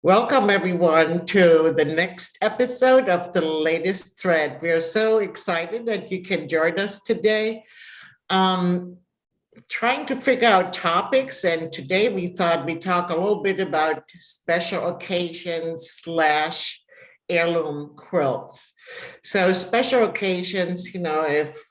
Welcome, everyone, to the next episode of the latest thread. We are so excited that you can join us today. Um, Trying to figure out topics, and today we thought we'd talk a little bit about special occasions slash heirloom quilts. So special occasions, if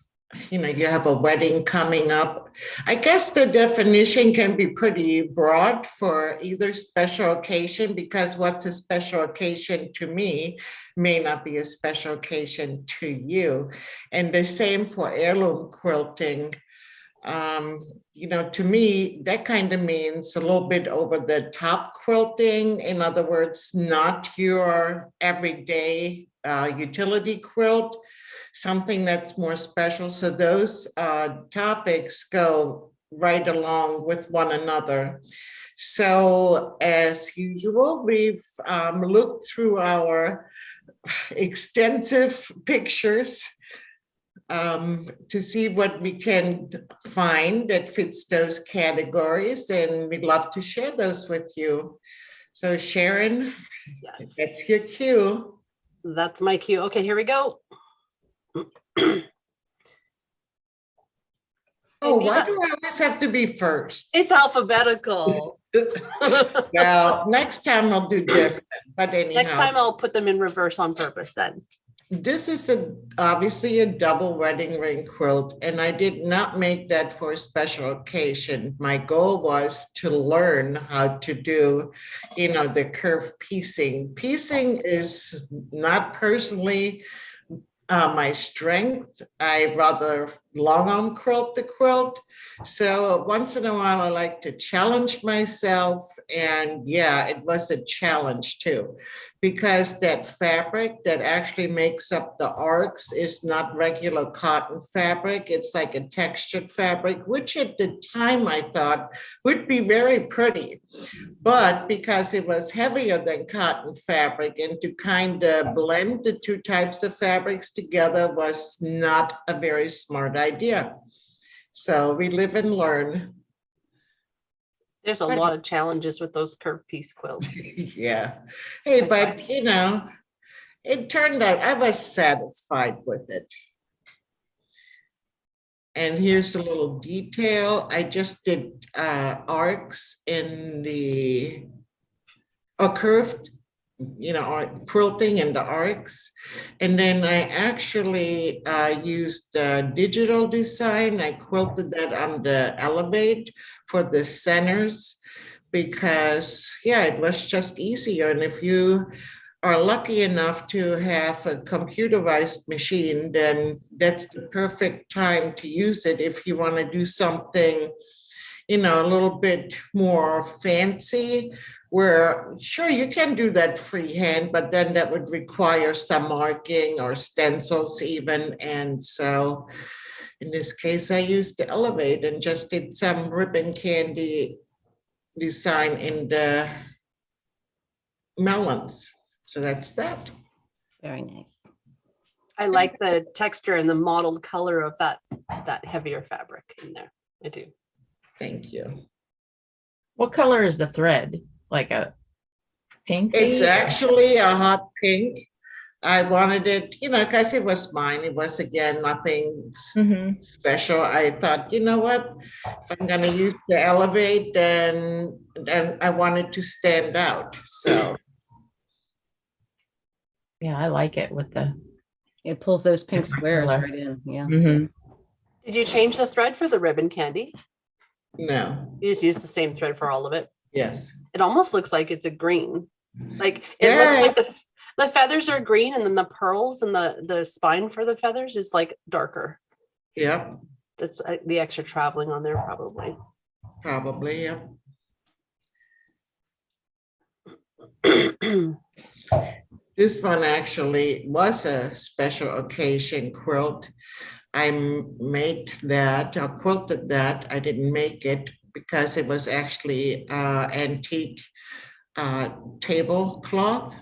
you have a wedding coming up. I guess the definition can be pretty broad for either special occasion because what's a special occasion to me may not be a special occasion to you. And the same for heirloom quilting. To me, that kind of means a little bit over the top quilting. In other words, not your everyday utility quilt, something that's more special. So those topics go right along with one another. So as usual, we've looked through our extensive pictures to see what we can find that fits those categories, and we'd love to share those with you. So Sharon, Yes. that's your cue. That's my cue. Okay, here we go. Oh, why do I always have to be first? It's alphabetical. Well, next time I'll do different, but anyhow. Next time I'll put them in reverse on purpose then. This is obviously a double wedding ring quilt, and I did not make that for a special occasion. My goal was to learn how to do, the curve piecing. Piecing is not personally my strength. I rather long arm quilt the quilt. So once in a while, I like to challenge myself. And yeah, it was a challenge too, because that fabric that actually makes up the arcs is not regular cotton fabric. It's like a textured fabric, which at the time I thought would be very pretty. But because it was heavier than cotton fabric, and to kind of blend the two types of fabrics together was not a very smart idea. So we live and learn. There's a lot of challenges with those curved piece quilts. Yeah. Hey, but it turned out I was satisfied with it. And here's a little detail. I just did arcs in the curved, quilting in the arcs. And then I actually used digital design. I quilted that on the Elevate for the centers because, yeah, it was just easier. And if you are lucky enough to have a computerized machine, then that's the perfect time to use it if you want to do something, a little bit more fancy, where sure you can do that freehand, but then that would require some marking or stencils even. And so in this case, I used the Elevate and just did some ribbon candy design in the melons. So that's that. Very nice. I like the texture and the mottled color of that heavier fabric in there. I do. Thank you. What color is the thread? Like a pink? It's actually a hot pink. I wanted it, because it was mine. It was, again, nothing special. I thought, you know what? If I'm going to use the Elevate, then I want it to stand out. So. Yeah, I like it with the. It pulls those pink squares right in. Yeah. Did you change the thread for the ribbon candy? No. You just used the same thread for all of it? Yes. It almost looks like it's a green. Like it looks like the feathers are green, and then the pearls and the spine for the feathers is like darker. Yep. That's the extra traveling on there probably. Probably, yeah. This one actually was a special occasion quilt. I made that, I quilted that. I didn't make it because it was actually antique tablecloth.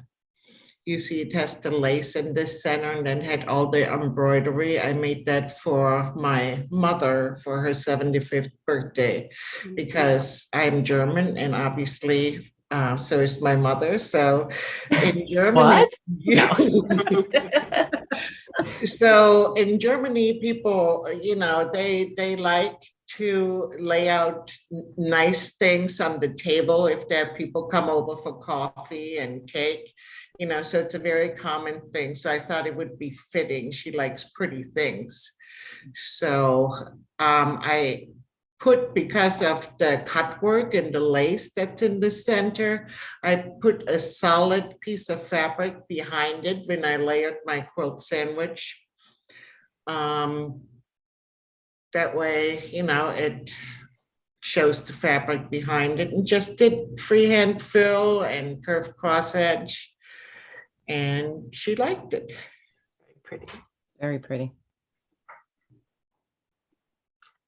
You see it has the lace in the center and then had all the embroidery. I made that for my mother for her 75th birthday because I'm German, and obviously so is my mother. So in Germany, What? No. so in Germany, people, they like to lay out nice things on the table if they have people come over for coffee and cake, so it's a very common thing. So I thought it would be fitting. She likes pretty things. So I put, because of the cut work and the lace that's in the center, I put a solid piece of fabric behind it when I layered my quilt sandwich. Um, that way, it shows the fabric behind it, and just did freehand fill and curved cross edge. And she liked it. Pretty. Very pretty.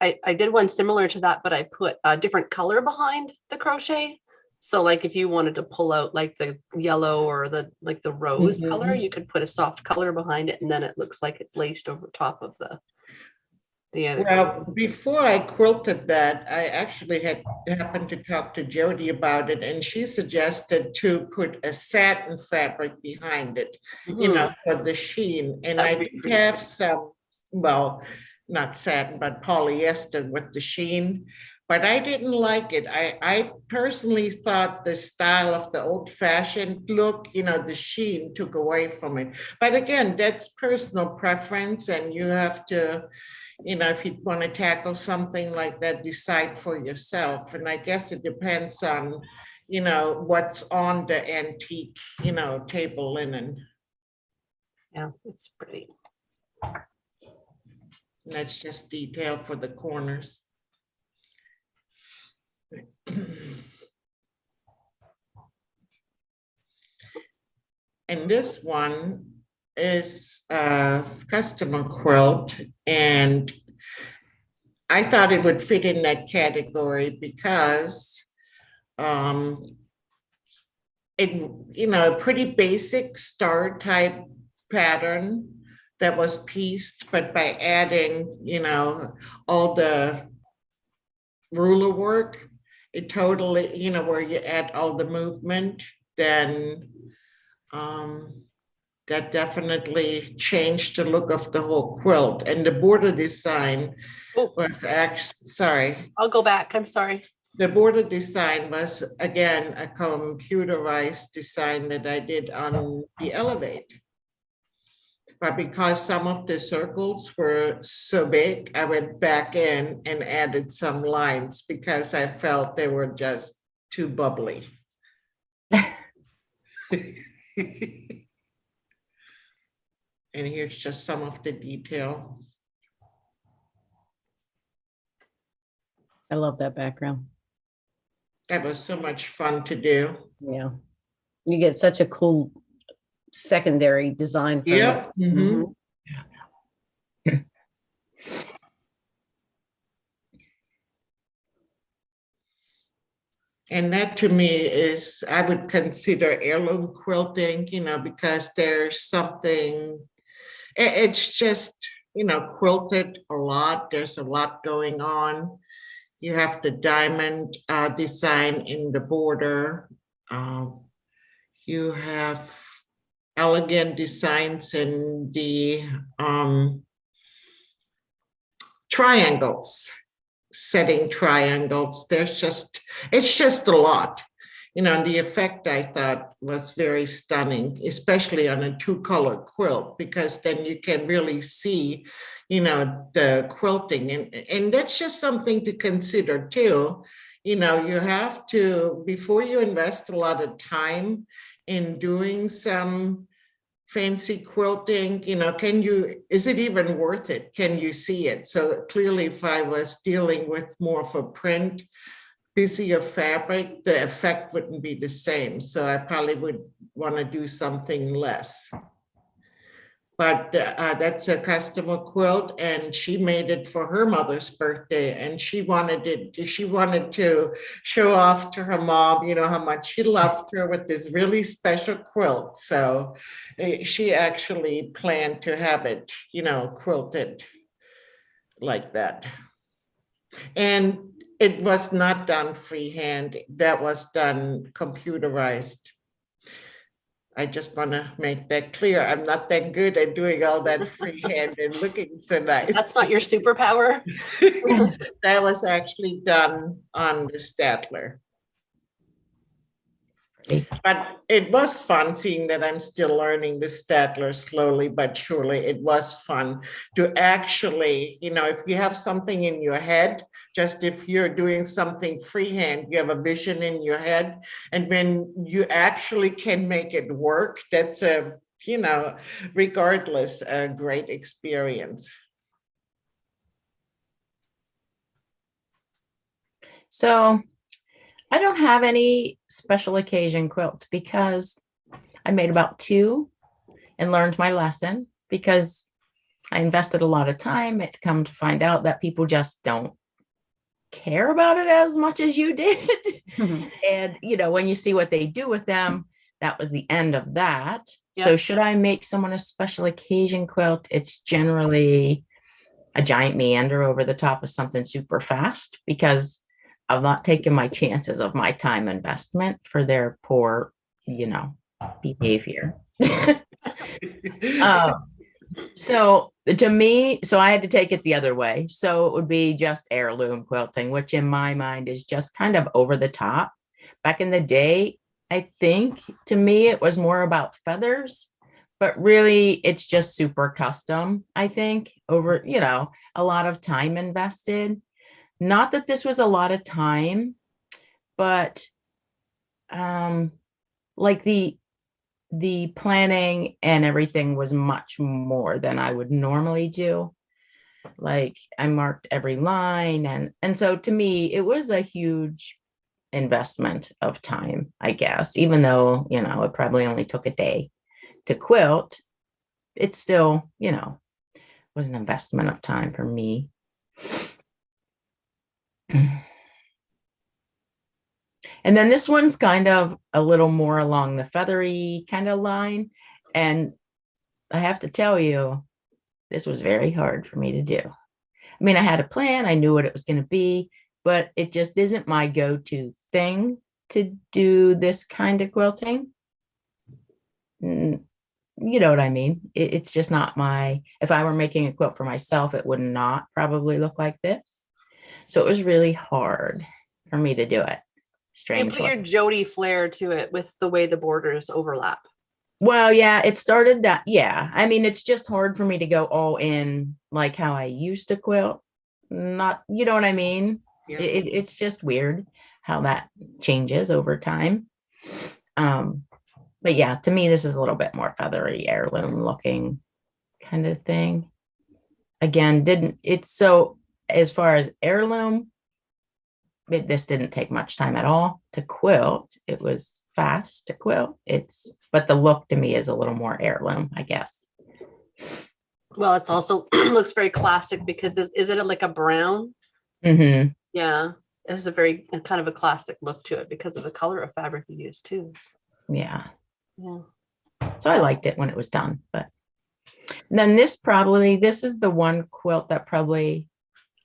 I did one similar to that, but I put a different color behind the crochet. So like if you wanted to pull out like the yellow or the rose color, you could put a soft color behind it, and then it looks like it's laced over top of the other. Well, before I quilted that, I actually had happened to talk to Jody about it, and she suggested to put a satin fabric behind it, for the sheen. And I That'd be did pretty have some, well, not satin, but polyester with the sheen, but I didn't like it. I personally thought the style of the old-fashioned look, the sheen took away from it. But again, that's personal preference, and you have to, if you want to tackle something like that, decide for yourself. And I guess it depends on, what's on the antique, table linen. Yeah, it's pretty. And that's just detail for the corners. And this one is a customer quilt, and I thought it would fit in that category because a pretty basic star type pattern that was pieced, but by adding, all the ruler work, it totally, where you add all the movement, then that definitely changed the look of the whole quilt. And the border design was actually, sorry. I'll go back. I'm sorry. The border design was, again, a computerized design that I did on the Elevate. But because some of the circles were so big, I went back in and added some lines because I felt they were just too bubbly. And here's just some of the detail. I love that background. That was so much fun to do. Yeah. You get such a cool secondary design from it. Yep. Mhm. And that to me is, I would consider heirloom quilting, because there's something, it's just, quilted a lot. There's a lot going on. You have the diamond design in the border. You have elegant designs in the triangles, setting triangles. It's just a lot. And the effect, I thought, was very stunning, especially on a two-color quilt, because then you can really see, the quilting. And that's just something to consider too. You have to, before you invest a lot of time in doing some fancy quilting, is it even worth it? Can you see it? So clearly, if I was dealing with more of a print, busier fabric, the effect wouldn't be the same. So I probably would want to do something less. But that's a customer quilt, and she made it for her mother's birthday, and she wanted to show off to her mom, how much she loved her with this really special quilt. So she actually planned to have it, quilted like that. And It was not done freehand. That was done computerized. I just want to make that clear. I'm not that good at doing all that freehand and looking so nice. That's not your superpower. That was actually done on the Statler. But it was fun seeing that I'm still learning the Statler slowly but surely. It was fun to actually, if you have something in your head, just if you're doing something freehand, you have a vision in your head, and when you actually can make it work, that's regardless, a great experience. So I don't have any special occasion quilts because I made about 2 and learned my lesson because I invested a lot of time. It come to find out that people just don't care about it as much as you did. And, when you see what they do with them, that was the end of that. Yep. So should I make someone a special occasion quilt? It's generally a giant meander over the top of something super fast because I'm not taking my chances of my time investment for their poor, behavior. So to me, I had to take it the other way. So it would be just heirloom quilting, which in my mind is just kind of over the top. Back in the day, I think to me, it was more about feathers, but really it's just super custom, I think, over, a lot of time invested. Not that this was a lot of time, but like the planning and everything was much more than I would normally do. Like I marked every line and so to me it was a huge investment of time, I guess, even though, it probably only took a day to quilt. It still, was an investment of time for me. And then this one's kind of a little more along the feathery kind of line. And I have to tell you, this was very hard for me to do. I mean, I had a plan, I knew what it was going to be, but it just isn't my go-to thing to do this kind of quilting. You know what I mean? It's just not if I were making a quilt for myself, it would not probably look like this. So it was really hard for me to do it. You put your Jody flair to it with the way the borders overlap. Well, yeah, it started that. Yeah. I mean, it's just hard for me to go all in like how I used to quilt. Not, you know what I mean? Yeah. It's just weird how that changes over time. But yeah, to me, this is a little bit more feathery, heirloom looking kind of thing. Again, so as far as heirloom, this didn't take much time at all to quilt. It was fast to quilt. But the look to me is a little more heirloom, I guess. Well, it's also looks very classic because is it like a brown? Mm-hmm. Yeah, it has a very kind of a classic look to it because of the color of fabric you use too. Yeah. Yeah. So I liked it when it was done, but then this is the one quilt that probably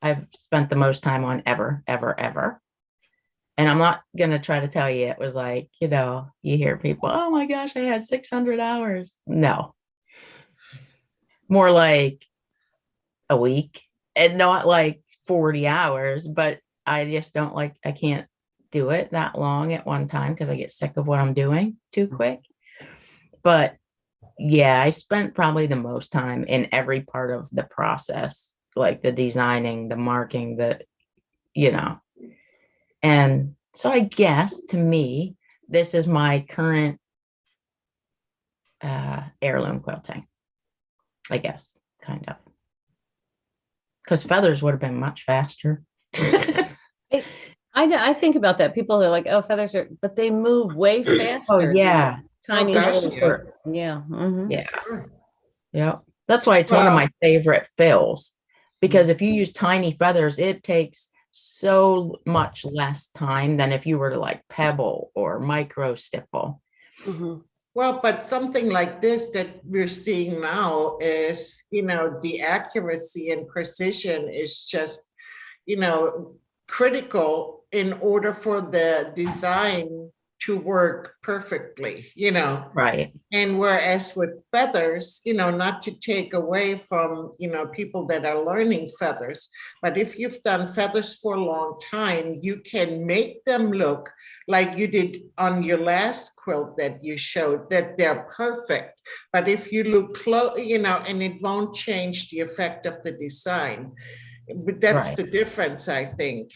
I've spent the most time on ever. And I'm not going to try to tell you it was like, you hear people, oh my gosh, I had 600 hours. No, more like a week and not like 40 hours, but I just I can't do it that long at one time because I get sick of what I'm doing too quick. But yeah, I spent probably the most time in every part of the process, like the designing, the marking, and so I guess to me, this is my current heirloom quilting, I guess, kind of. Because feathers would have been much faster. I think about that. People are like, oh, feathers but they move way faster. Oh, yeah. Tiny little. Occassion. Yeah. Mm-hmm. Yeah. Yeah. That's why it's one of my favorite fills. Because if you use tiny feathers, it takes so much less time than if you were to like pebble or micro stipple. Mm-hmm. Well, but something like this that we're seeing now is, the accuracy and precision is just, critical in order for the design to work perfectly, Right. And whereas with feathers, not to take away from, people that are learning feathers, but if you've done feathers for a long time, you can make them look like you did on your last quilt that you showed, that they're perfect. But if you look close, and it won't change the effect of the design. But that's Right. the difference, I think.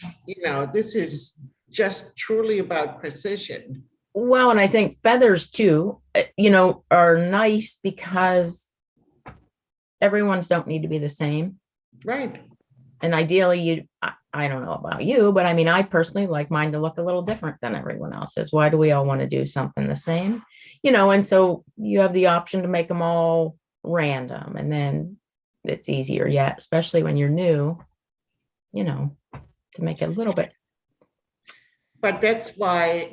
This is just truly about precision. Well, and I think feathers too, are nice because everyone's don't need to be the same. Right. And ideally, I don't know about you, but I mean, I personally like mine to look a little different than everyone else's. Why do we all want to do something the same? And so you have the option to make them all random, and then it's easier yet, especially when you're new, to make it a little bit. But that's why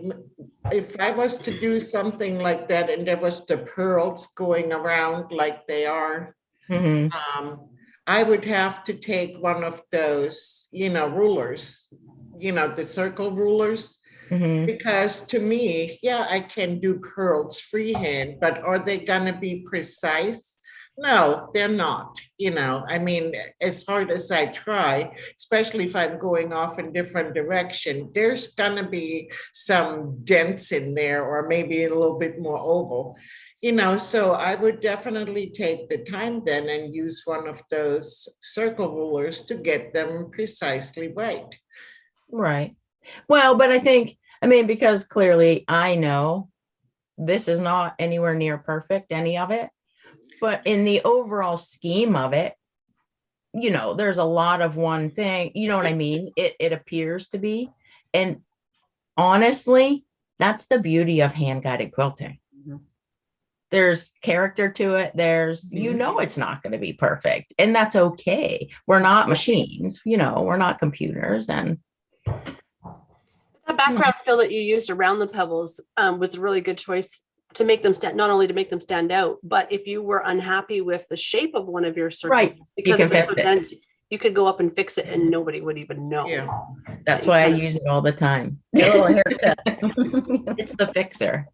if I was to do something like that and there was the pearls going around like they are, I would have to take one of those, rulers, the circle rulers, because to me, yeah, I can do pearls freehand, but are they gonna be precise? No, they're not, I mean, as hard as I try, especially if I'm going off in different direction, there's gonna be some dents in there or maybe a little bit more oval, so I would definitely take the time then and use one of those circle rulers to get them precisely right. Right. Well, but I mean, because clearly I know this is not anywhere near perfect, any of it. But in the overall scheme of it, there's a lot of one thing, you know what I mean? It appears to be. And honestly, that's the beauty of hand-guided quilting. There's character to it. There's, it's not going to be perfect. And that's okay. We're not machines, we're not computers. And the background fill that you used around the pebbles was a really good choice to make them stand, not only to make them stand out, but if you were unhappy with the shape of one of your circles, right, because it was so dense, you could go up and fix it and nobody would even know. Yeah. That's why I use it all the time. It's the fixer.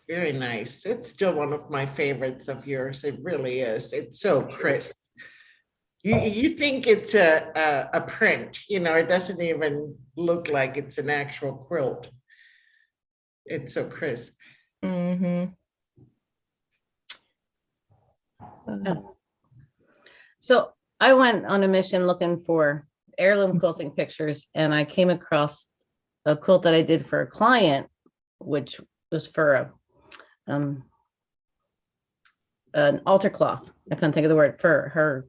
Very nice. It's still one of my favorites of yours. It really is. It's so crisp. You think it's a print, it doesn't even look like it's an actual quilt. It's so crisp. So I went on a mission looking for heirloom quilting pictures, and I came across a quilt that I did for a client, which was for an altar cloth. I couldn't think of the word, for her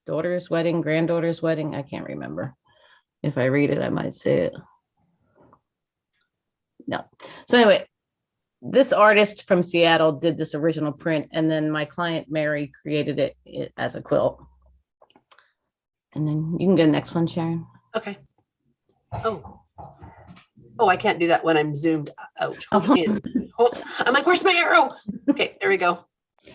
daughter's wedding, granddaughter's wedding. I can't remember. If I read it, I might say it. No. So anyway, this artist from Seattle did this original print, and then my client Mary created it as a quilt. And then you can go to the next one, Sharon. Okay. Oh, I can't do that when I'm zoomed out. Okay. I'm like, where's my arrow? Okay, there we go.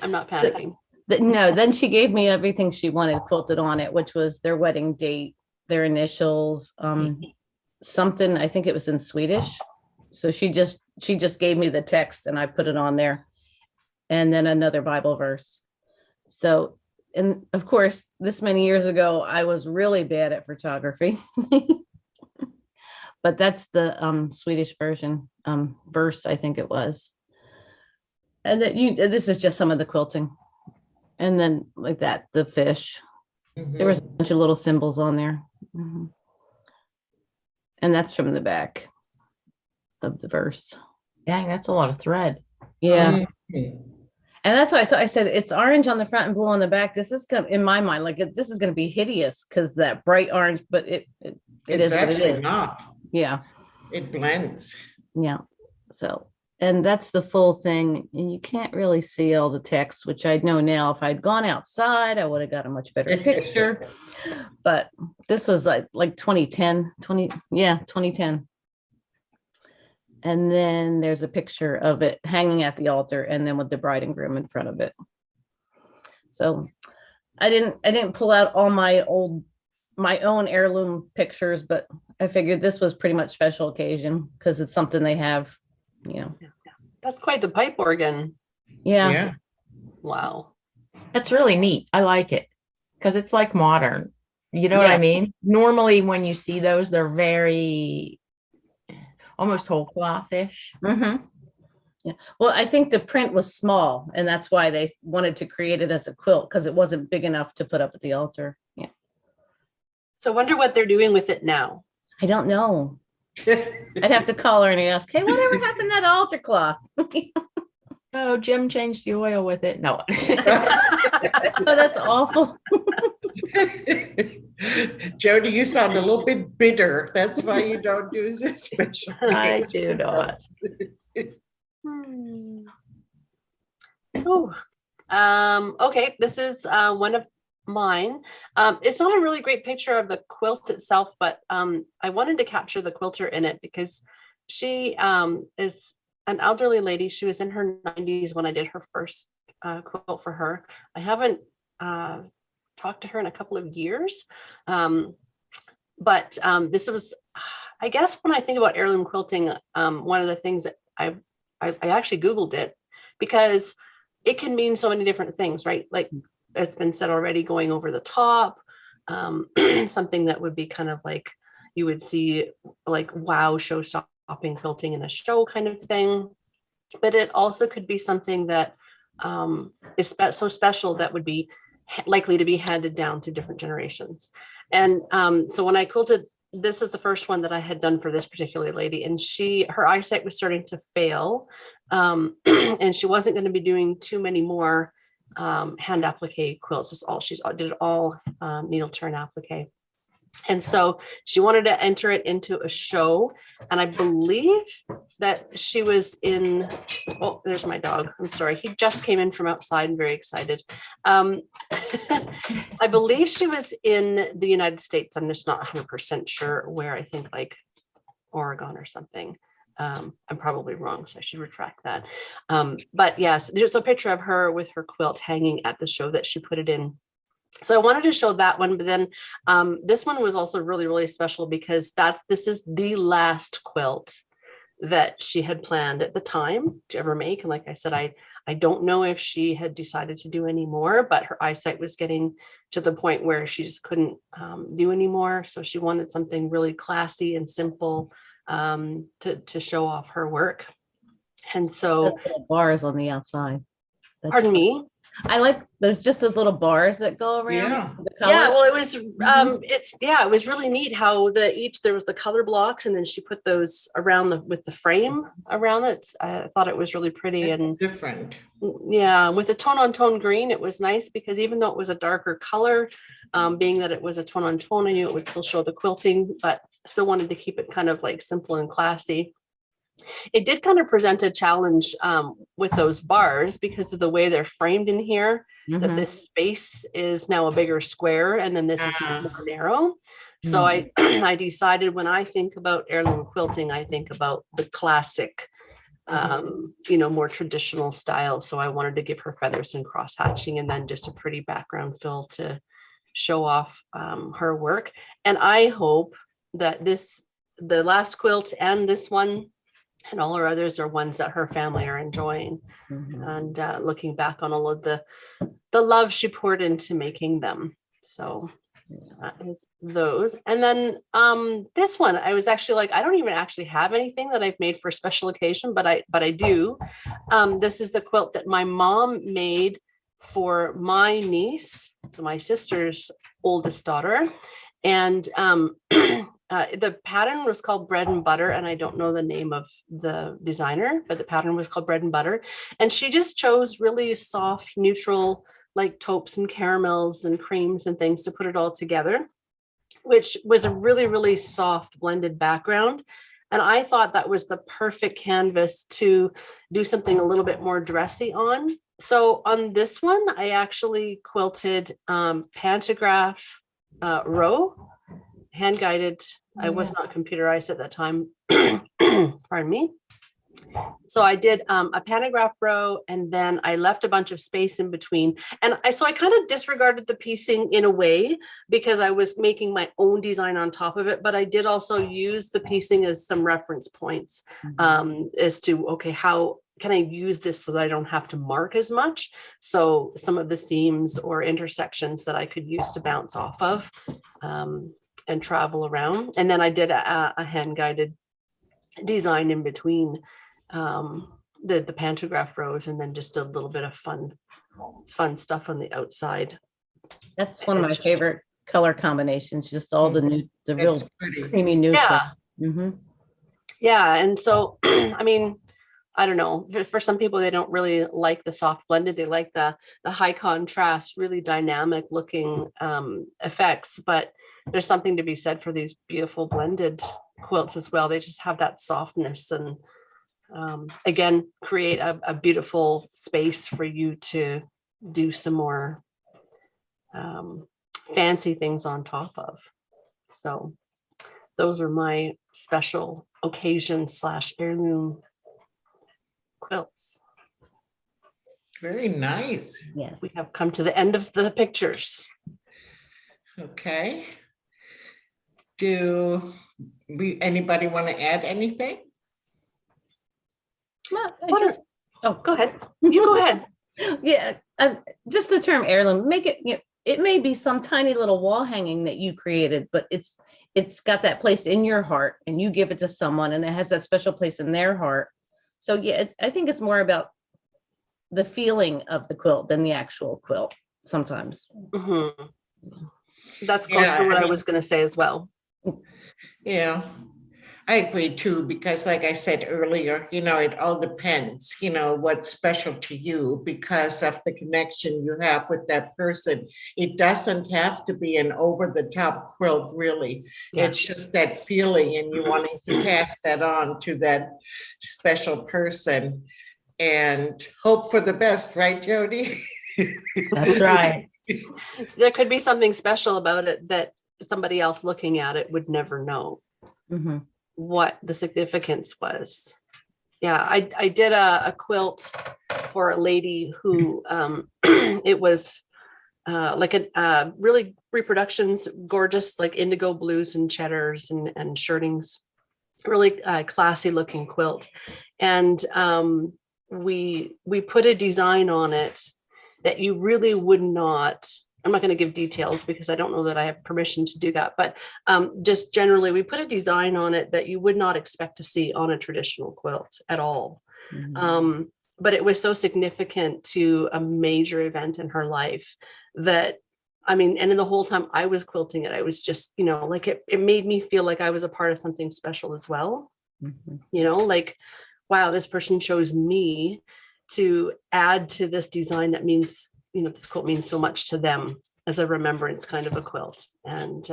I'm not panicking. No, then she gave me everything she wanted quilted on it, which was their wedding date, their initials, something, I think it was in Swedish. So she just gave me the text and I put it on there, and then another Bible verse. So, and of course, this many years ago, I was really bad at photography, but that's the Swedish version verse, I think it was. And that this is just some of the quilting. And then like that, the fish, there was a bunch of little symbols on there. And that's from the back of the verse. Dang, that's a lot of thread. Yeah. And that's why I said it's orange on the front and blue on the back. This is gonna, in my mind, like this is going to be hideous because that bright orange, but it is actually what it is. Not. Yeah. It blends. Yeah. So, and that's the full thing. And you can't really see all the text, which I know now. If I'd gone outside, I would have got a much better picture. But this was like 2010. And then there's a picture of it hanging at the altar, and then with the bride and groom in front of it. So I didn't pull out all my old my own heirloom pictures, but I figured this was pretty much special occasion because it's something they have, you know. That's quite the pipe organ. Yeah. Yeah. Wow. That's really neat. I like it because it's like modern. You know what I Yeah. mean? Normally, when you see those, they're very almost whole cloth-ish. Mm-hmm. Yeah. Well, I think the print was small, and that's why they wanted to create it as a quilt because it wasn't big enough to put up at the altar. Yeah. So I wonder what they're doing with it now. I don't know. I'd have to call her and ask, hey, whatever happened to that altar cloth? Oh, Jim changed the oil with it. No. Oh, that's awful. Jody, you sound a little bit bitter. That's why you don't do this special. I do not. Oh, okay. This is one of mine. It's not a really great picture of the quilt itself, but I wanted to capture the quilter in it because she is an elderly lady. She was in her 90s when I did her first quilt for her. I haven't talked to her in a couple of years, but this was, I guess, when I think about heirloom quilting, one of the things that I actually Googled it because it can mean so many different things, right? Like it's been said already, going over the top, something that would be kind of like you would see like wow, show stopping quilting in a show kind of thing. But it also could be something that is so special that would be likely to be handed down to different generations. And so when I quilted, this is the first one that I had done for this particular lady, and her eyesight was starting to fail, and she wasn't going to be doing too many more hand applique quilts. She did all needle turn applique. And so she wanted to enter it into a show. And I believe that she was in, oh, there's my dog. I'm sorry. He just came in from outside and very excited. I believe she was in the United States. I'm just not 100% sure where. I think like Oregon or something. I'm probably wrong, so I should retract that. But yes, there's a picture of her with her quilt hanging at the show that she put it in. So I wanted to show that one, but then this one was also really, really special because this is the last quilt that she had planned at the time to ever make. And like I said, I don't know if she had decided to do any more, but her eyesight was getting to the point where she just couldn't do anymore. So she wanted something really classy and simple to show off her work. And so Bars on the outside. pardon me. I like there's just those little bars that go around. Yeah. The color. Yeah, well, it was it was really neat how there was the color blocks, and then she put those around with the frame around it. I thought it was really pretty. It's and different. yeah, with the tone on tone green, it was nice because even though it was a darker color, being that it was a tone on tone, I knew it would still show the quilting, but still wanted to keep it kind of like simple and classy. It did kind of present a challenge with those bars because of the way they're framed in here, that this space is now a bigger square and then this is more narrow. So I decided when I think about heirloom quilting, I think about the classic, more traditional style. So I wanted to give her feathers and cross hatching and then just a pretty background fill to show off her work. And I hope that the last quilt and this one and all her others are ones that her family are enjoying and looking back on all of the love she poured into making them. So that is those. And then this one, I was actually like, I don't even actually have anything that I've made for a special occasion, but I do. This is a quilt that my mom made for my niece, so my sister's oldest daughter. And the pattern was called Bread and Butter, and I don't know the name of the designer, but the pattern was called Bread and Butter. And she just chose really soft, neutral, like taupes and caramels and creams and things to put it all together, which was a really, really soft blended background. And I thought that was the perfect canvas to do something a little bit more dressy on. So on this one, I actually quilted pantograph row, hand guided. I was not computerized at that time. Pardon me. So I did a pantograph row, and then I left a bunch of space in between. And I kind of disregarded the piecing in a way because I was making my own design on top of it. But I did also use the piecing as some reference points as to, okay, how can I use this so that I don't have to mark as much? So some of the seams or intersections that I could use to bounce off of and travel around. And then I did a hand-guided design in between the pantograph rows, and then just a little bit of fun stuff on the outside. That's one of my favorite color combinations, just all the real It's pretty. creamy neutral. Yeah. Yeah. And so, I mean, I don't know, for some people, they don't really like the soft blended. They like the high contrast, really dynamic looking effects, but there's something to be said for these beautiful blended quilts as well. They just have that softness and again, create a beautiful space for you to do some more fancy things on top of. So those are my special occasion / heirloom quilts. Very nice. Yes. We have come to the end of the pictures. Okay. Do anybody want to add anything? Well, Go ahead. You go ahead. Yeah, just the term heirloom, make it, it may be some tiny little wall hanging that you created, but it's got that place in your heart, and you give it to someone and it has that special place in their heart. So yeah, I think it's more about the feeling of the quilt than the actual quilt sometimes. That's close to what I was going to say as well. Yeah, I agree too, because like I said earlier, it all depends, what's special to you because of the connection you have with that person. It doesn't have to be an over-the-top quilt, really. Yeah. It's just that feeling and you wanting to pass that on to that special person and hope for the best, right, Jody? That's right. There could be something special about it that somebody else looking at it would never know what the significance was. Yeah, I did a quilt for a lady who it was like a really reproductions, gorgeous, like indigo blues and cheddars and shirtings, really classy looking quilt. And we put a design on it that you really would not, I'm not going to give details because I don't know that I have permission to do that, but just generally we put a design on it that you would not expect to see on a traditional quilt at all. But it was so significant to a major event in her life that, I mean, and in the whole time I was quilting it, I was just, like it made me feel like I was a part of something special as well. Like, wow, this person chose me to add to this design that means, this quilt means so much to them as a remembrance kind of a quilt. And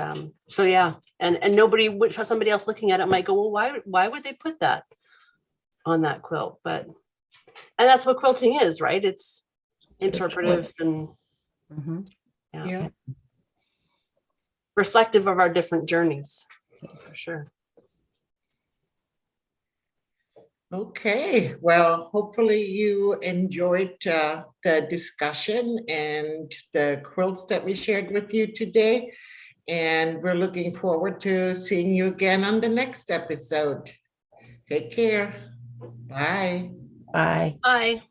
so, yeah. And nobody would, somebody else looking at it might go, well, why would they put that on that quilt? And that's what quilting is, right? It's interpretive and Yeah. reflective of our different journeys, for sure. Okay, well, hopefully you enjoyed the discussion and the quilts that we shared with you today. And we're looking forward to seeing you again on the next episode. Take care. Bye. Bye. Bye.